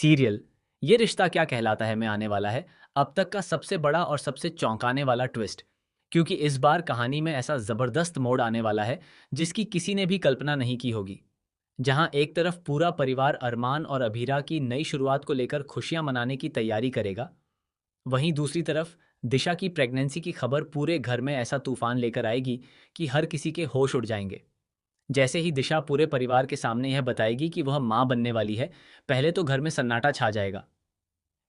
Serial ये रिश्ता क्या कहलाता है में आने वाला है अब तक का सबसे बड़ा और सबसे चौंकाने वाला ट्विस्ट। क्योंकि इस बार कहानी में ऐसा जबरदस्त मोड़ आने वाला है जिसकी किसी ने भी कल्पना नहीं की होगी। जहां एक तरफ पूरा परिवार अरमान और अभीरा की नई शुरुआत को लेकर खुशियां मनाने की तैयारी करेगा, वहीं दूसरी तरफ दिशा की प्रेगनेंसी की खबर पूरे घर में ऐसा तूफान लेकर आएगी कि हर किसी के होश उड़ जाएंगे। जैसे ही दिशा पूरे परिवार के सामने यह बताएगी कि वह मां बनने वाली है, पहले तो घर में सन्नाटा छा जाएगा।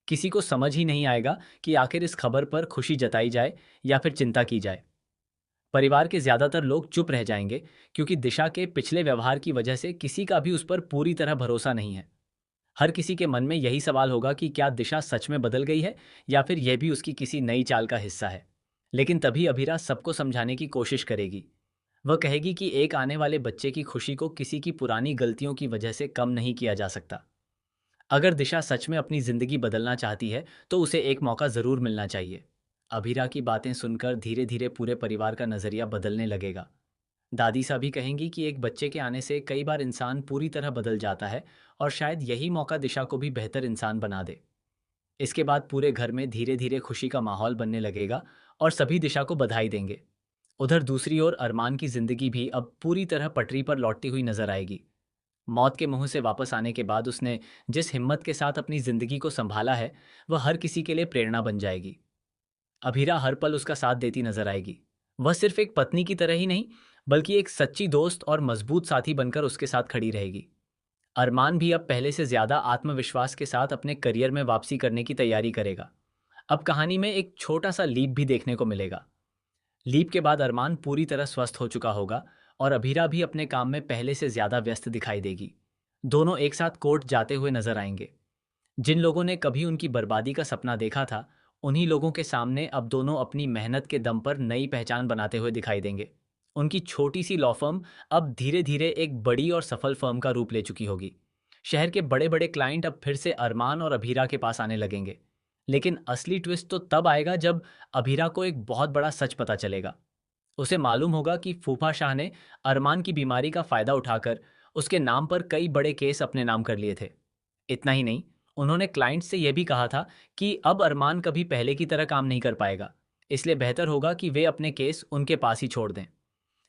किसी को समझ ही नहीं आएगा कि आखिर इस खबर पर खुशी जताई जाए या फिर चिंता की जाए। परिवार के ज्यादातर लोग चुप रह जाएंगे, क्योंकि दिशा के पिछले व्यवहार की वजह से किसी का भी उस पर पूरी तरह भरोसा नहीं है। हर किसी के मन में यही सवाल होगा कि क्या दिशा सच में बदल गई है या फिर यह भी उसकी किसी नई चाल का हिस्सा है। लेकिन तभी अभीरा सबको समझाने की कोशिश करेगी। वह कहेगी कि एक आने वाले बच्चे की खुशी को किसी की पुरानी गलतियों की वजह से कम नहीं किया जा सकता। अगर दिशा सच में अपनी जिंदगी बदलना चाहती है तो उसे एक मौका जरूर मिलना चाहिए। अभीरा की बातें सुनकर धीरे धीरे पूरे परिवार का नजरिया बदलने लगेगा। दादी सा भी कहेंगी कि एक बच्चे के आने से कई बार इंसान पूरी तरह बदल जाता है, और शायद यही मौका दिशा को भी बेहतर इंसान बना दे। इसके बाद पूरे घर में धीरे धीरे खुशी का माहौल बनने लगेगा और सभी दिशा को बधाई देंगे। उधर दूसरी ओर अरमान की जिंदगी भी अब पूरी तरह पटरी पर लौटती हुई नजर आएगी। मौत के मुंह से वापस आने के बाद उसने जिस हिम्मत के साथ अपनी जिंदगी को संभाला है, वह हर किसी के लिए प्रेरणा बन जाएगी। अभीरा हर पल उसका साथ देती नजर आएगी। वह सिर्फ एक पत्नी की तरह ही नहीं, बल्कि एक सच्ची दोस्त और मजबूत साथी बनकर उसके साथ खड़ी रहेगी। अरमान भी अब पहले से ज्यादा आत्मविश्वास के साथ अपने करियर में वापसी करने की तैयारी करेगा। अब कहानी में एक छोटा सा लीप भी देखने को मिलेगा। लीप के बाद अरमान पूरी तरह स्वस्थ हो चुका होगा और अभीरा भी अपने काम में पहले से ज्यादा व्यस्त दिखाई देगी। दोनों एक साथ कोर्ट जाते हुए नजर आएंगे। जिन लोगों ने कभी उनकी बर्बादी का सपना देखा था, उन्हीं लोगों के सामने अब दोनों अपनी मेहनत के दम पर नई पहचान बनाते हुए दिखाई देंगे। उनकी छोटी सी लॉ फर्म अब धीरे धीरे एक बड़ी और सफल फर्म का रूप ले चुकी होगी। शहर के बड़े बड़े क्लाइंट अब फिर से अरमान और अभीरा के पास आने लगेंगे। लेकिन असली ट्विस्ट तो तब आएगा जब अभीरा को एक बहुत बड़ा सच पता चलेगा। उसे मालूम होगा कि फूफा शाह ने अरमान की बीमारी का फायदा उठाकर उसके नाम पर कई बड़े केस अपने नाम कर लिए थे। इतना ही नहीं, उन्होंने क्लाइंट से यह भी कहा था कि अब अरमान कभी पहले की तरह काम नहीं कर पाएगा, इसलिए बेहतर होगा कि वे अपने केस उनके पास ही छोड़ दें।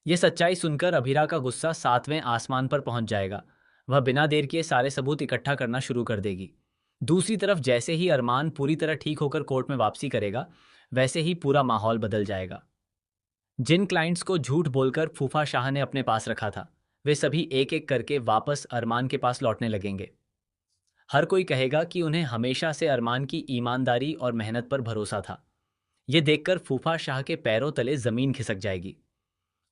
यह सच्चाई सुनकर अभीरा का गुस्सा सातवें आसमान पर पहुंच जाएगा। वह बिना देर किए सारे सबूत इकट्ठा करना शुरू कर देगी। दूसरी तरफ जैसे ही अरमान पूरी तरह ठीक होकर कोर्ट में वापसी करेगा, वैसे ही पूरा माहौल बदल जाएगा। जिन क्लाइंट्स को झूठ बोलकर फूफा शाह ने अपने पास रखा था, वे सभी एक एक करके वापस अरमान के पास लौटने लगेंगे। हर कोई कहेगा कि उन्हें हमेशा से अरमान की ईमानदारी और मेहनत पर भरोसा था। ये देखकर फूफा शाह के पैरों तले जमीन खिसक जाएगी।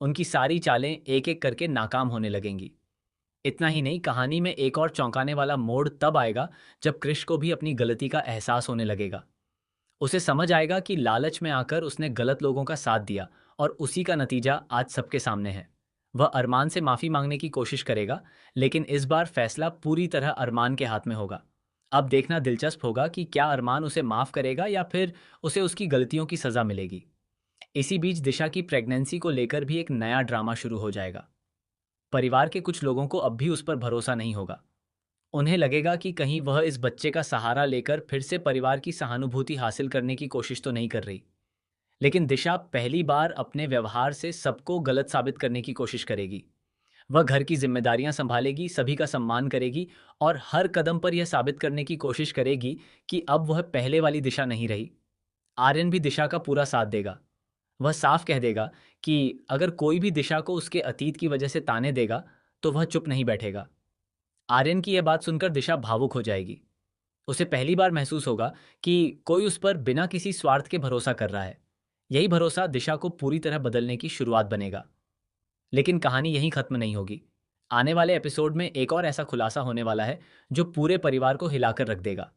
उनकी सारी चालें एक एक करके नाकाम होने लगेंगी। इतना ही नहीं, कहानी में एक और चौंकाने वाला मोड़ तब आएगा जब कृष को भी अपनी गलती का एहसास होने लगेगा। उसे समझ आएगा कि लालच में आकर उसने गलत लोगों का साथ दिया, और उसी का नतीजा आज सबके सामने है। वह अरमान से माफी मांगने की कोशिश करेगा, लेकिन इस बार फैसला पूरी तरह अरमान के हाथ में होगा। अब देखना दिलचस्प होगा कि क्या अरमान उसे माफ करेगा या फिर उसे उसकी गलतियों की सजा मिलेगी। इसी बीच दिशा की प्रेगनेंसी को लेकर भी एक नया ड्रामा शुरू हो जाएगा। परिवार के कुछ लोगों को अब भी उस पर भरोसा नहीं होगा। उन्हें लगेगा कि कहीं वह इस बच्चे का सहारा लेकर फिर से परिवार की सहानुभूति हासिल करने की कोशिश तो नहीं कर रही। लेकिन दिशा पहली बार अपने व्यवहार से सबको गलत साबित करने की कोशिश करेगी। वह घर की जिम्मेदारियां संभालेगी, सभी का सम्मान करेगी, और हर कदम पर यह साबित करने की कोशिश करेगी कि अब वह पहले वाली दिशा नहीं रही। आर्यन भी दिशा का पूरा साथ देगा। वह साफ कह देगा कि अगर कोई भी दिशा को उसके अतीत की वजह से ताने देगा, तो वह चुप नहीं बैठेगा। आर्यन की यह बात सुनकर दिशा भावुक हो जाएगी। उसे पहली बार महसूस होगा कि कोई उस पर बिना किसी स्वार्थ के भरोसा कर रहा है। यही भरोसा दिशा को पूरी तरह बदलने की शुरुआत बनेगा। लेकिन कहानी यहीं खत्म नहीं होगी। आने वाले एपिसोड में एक और ऐसा खुलासा होने वाला है जो पूरे परिवार को हिलाकर रख देगा।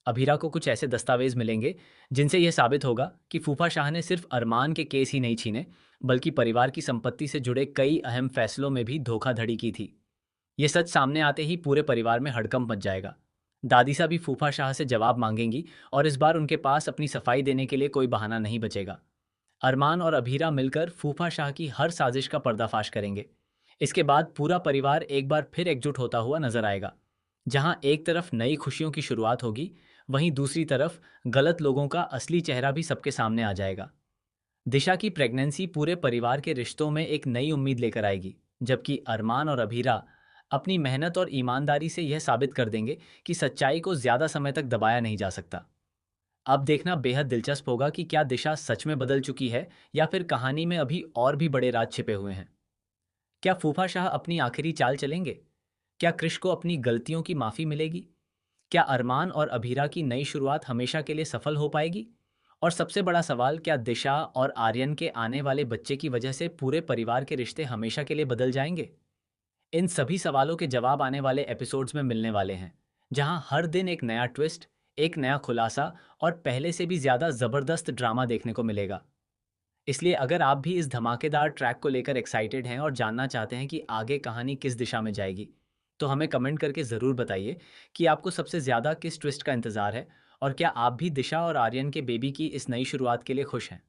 अभीरा को कुछ ऐसे दस्तावेज मिलेंगे जिनसे यह साबित होगा कि फूफा शाह ने सिर्फ अरमान के केस ही नहीं छीने, बल्कि परिवार की संपत्ति से जुड़े कई अहम फैसलों में भी धोखाधड़ी की थी। ये सच सामने आते ही पूरे परिवार में हड़कंप मच जाएगा। दादी सा भी फूफा शाह से जवाब मांगेंगी, और इस बार उनके पास अपनी सफाई देने के लिए कोई बहाना नहीं बचेगा। अरमान और अभीरा मिलकर फूफा शाह की हर साजिश का पर्दाफाश करेंगे। इसके बाद पूरा परिवार एक बार फिर एकजुट होता हुआ नजर आएगा। जहां एक तरफ नई खुशियों की शुरुआत होगी, वहीं दूसरी तरफ गलत लोगों का असली चेहरा भी सबके सामने आ जाएगा। दिशा की प्रेगनेंसी पूरे परिवार के रिश्तों में एक नई उम्मीद लेकर आएगी, जबकि अरमान और अभीरा अपनी मेहनत और ईमानदारी से यह साबित कर देंगे कि सच्चाई को ज्यादा समय तक दबाया नहीं जा सकता। अब देखना बेहद दिलचस्प होगा कि क्या दिशा सच में बदल चुकी है या फिर कहानी में अभी और भी बड़े राज छिपे हुए हैं। क्या फूफा शाह अपनी आखिरी चाल चलेंगे? क्या कृष को अपनी गलतियों की माफी मिलेगी? क्या अरमान और अभीरा की नई शुरुआत हमेशा के लिए सफल हो पाएगी? और सबसे बड़ा सवाल, क्या दिशा और आर्यन के आने वाले बच्चे की वजह से पूरे परिवार के रिश्ते हमेशा के लिए बदल जाएंगे? इन सभी सवालों के जवाब आने वाले एपिसोड्स में मिलने वाले हैं, जहां हर दिन एक नया ट्विस्ट, एक नया खुलासा और पहले से भी ज्यादा जबरदस्त ड्रामा देखने को मिलेगा। इसलिए अगर आप भी इस धमाकेदार ट्रैक को लेकर एक्साइटेड हैं और जानना चाहते हैं कि आगे कहानी किस दिशा में जाएगी, तो हमें कमेंट करके ज़रूर बताइए कि आपको सबसे ज़्यादा किस ट्विस्ट का इंतज़ार है और क्या आप भी दिशा और आर्यन के बेबी की इस नई शुरुआत के लिए खुश हैं।